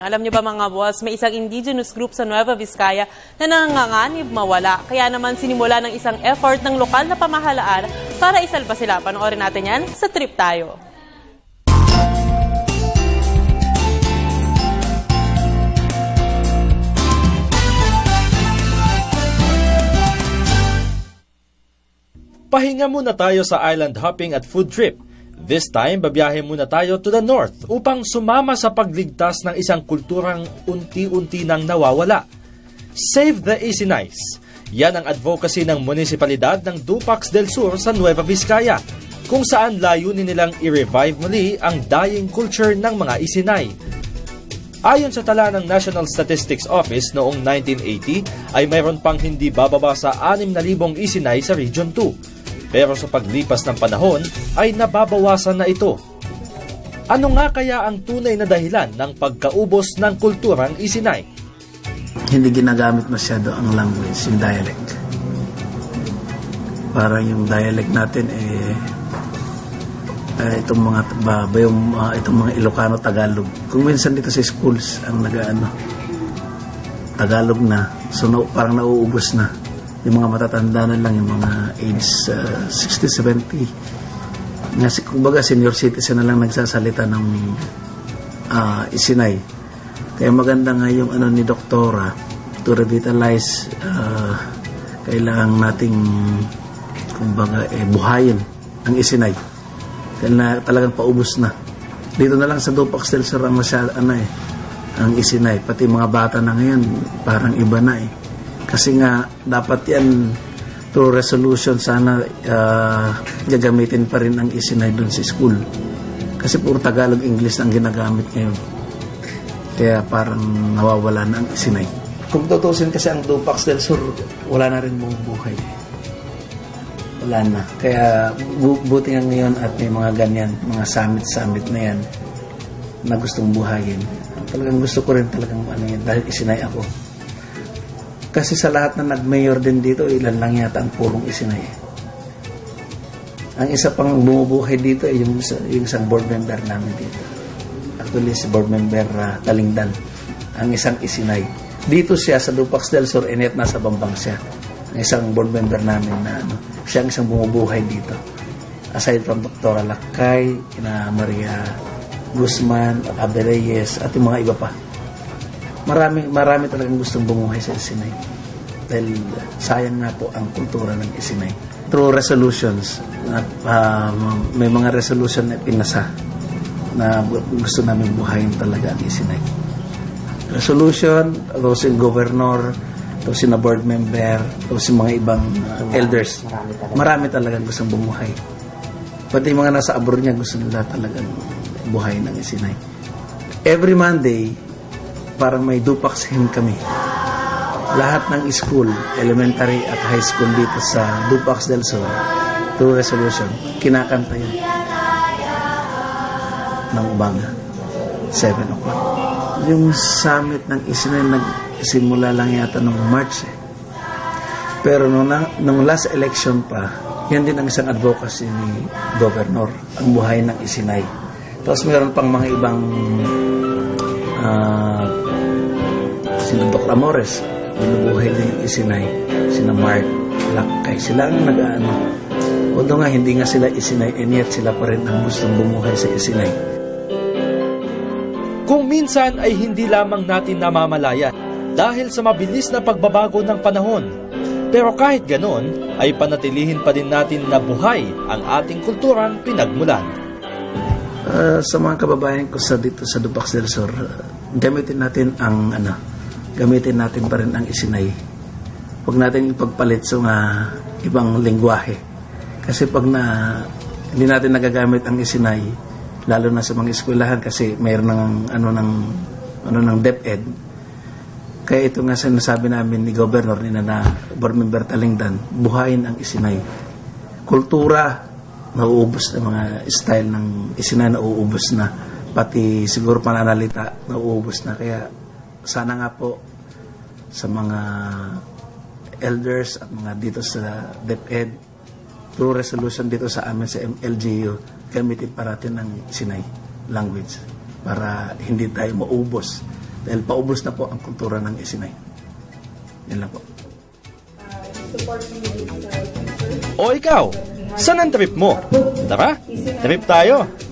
Alam niyo ba mga boss, may isang indigenous group sa Nueva Vizcaya na nanganganib mawala. Kaya naman sinimula ng isang effort ng lokal na pamahalaan para isalba sila. Panoorin natin yan sa Trip Tayo. Pahinga muna tayo sa island hopping at food trip. This time, babiyahe muna tayo to the north upang sumama sa pagligtas ng isang kulturang unti-unti nang nawawala. Save the Isinais. Yan ang advocacy ng munisipalidad ng Dupax del Sur sa Nueva Vizcaya, kung saan layunin nilang i-revive muli ang dying culture ng mga Isinay. Ayon sa tala ng National Statistics Office noong 1980, ay mayroon pang hindi bababa sa 6,000 Isinay sa Region 2. Pero sa paglipas ng panahon ay nababawasan na ito. Ano nga kaya ang tunay na dahilan ng pagkaubos ng kulturang Isinay? Hindi ginagamit masyado ang language, yung dialect. Parang yung dialect natin itong mga Ilocano, Tagalog. Kung minsan dito sa schools ang Tagalog na, so parang nauubos na. Yung mga matatanda na lang, yung mga age 60, 70. Kumbaga senior citizen na lang nagsasalita ng Isinay. Kaya maganda nga yung ni Doktora to revitalize, kailangan nating kumbaga buhayin ang Isinay. Kaya talagang paubos na. Dito na lang sa Dupax del Sur ang ang Isinay. Pati mga bata na ngayon, parang iba na Kasi nga, dapat yan, through resolution, sana gagamitin pa rin ang Isinay doon sa school. Kasi puro Tagalog, English ang ginagamit ngayon. Kaya parang nawawala na ang Isinay. Kung tutusin kasi ang Dupax del Sur, wala na rin buhay. Wala na. Kaya buti nga ngayon at may mga ganyan, mga summit na yan, na gustong buhayin. Talagang gusto ko rin talagang yan, dahil Isinay ako. Kasi sa lahat na nag-mayor din dito, ilan lang yata ang purong Isinay. Ang isa pang bumubuhay dito ay yung isang board member namin dito. Actually, si board member Talingdan, ang isang Isinay. Dito siya sa Dupax del Sur, nasa Bambang siya. Ang isang board member namin na siya ang isang bumubuhay dito. Aside from Dr. Lakay, Maria Guzman, Abel Reyes, at yung mga iba pa. Marami talagang gustong bumuhay sa Isinay. Dahil sayang nga po ang kultura ng Isinay. Through resolutions, may mga resolution na pinasa na gusto namin buhayin talaga ang Isinay. Resolution, tapos yung governor, tapos yung board member, tapos yung mga ibang elders. Marami talagang gustong bumuhay. Pati yung mga nasa abroad niya, gusto nila talagang buhayin ang Isinay. Every Monday, parang may Dupax hymn kami. Lahat ng school, elementary at high school dito sa Dupax del Sur, through resolution, kinakanta yun ng umaga, 7 o'clock. Yung summit ng Isinay nagsimula lang yata nung March. Pero nung last election pa, yan din ang isang advocacy ni Governor, ang buhay ng Isinay. Tapos mayroon pang mga ibang sina Dr. Amores, binubuhay din yung Isinay, sina Mark, Lakay, sila ang although nga hindi nga sila Isinay, yet sila pa rin ang gustong bumuhay sa Isinay. Kung minsan ay hindi lamang natin namamalayan dahil sa mabilis na pagbabago ng panahon. Pero kahit ganon, ay panatilihin pa din natin na buhay ang ating kulturang pinagmulan. Sa mga kababayan ko dito sa Dupax del Sur, gamitin natin gamitin natin pa rin ang Isinay. Huwag natin ipagpalit sa ibang lengguwahe. Kasi pag hindi natin nagagamit ang Isinay, lalo na sa mga eskwelahan kasi mayroon ng DepEd. Kaya ito nga sinasabi namin ni Governor na Board Member Talingdan, buhayin ang Isinay. Kultura, nauubos na mga style ng Isinay, nauubos na. Pati siguro pananalita, nauubos na. Kaya sana nga po sa mga elders at mga dito sa DepEd, through resolution dito sa amin sa LGU, gamitin pa natin ang Isinay language para hindi tayo maubos Dahil paubos na po ang kultura ng Isinay. Yan lang po. O ikaw, saan ang trip mo? Tara, trip tayo!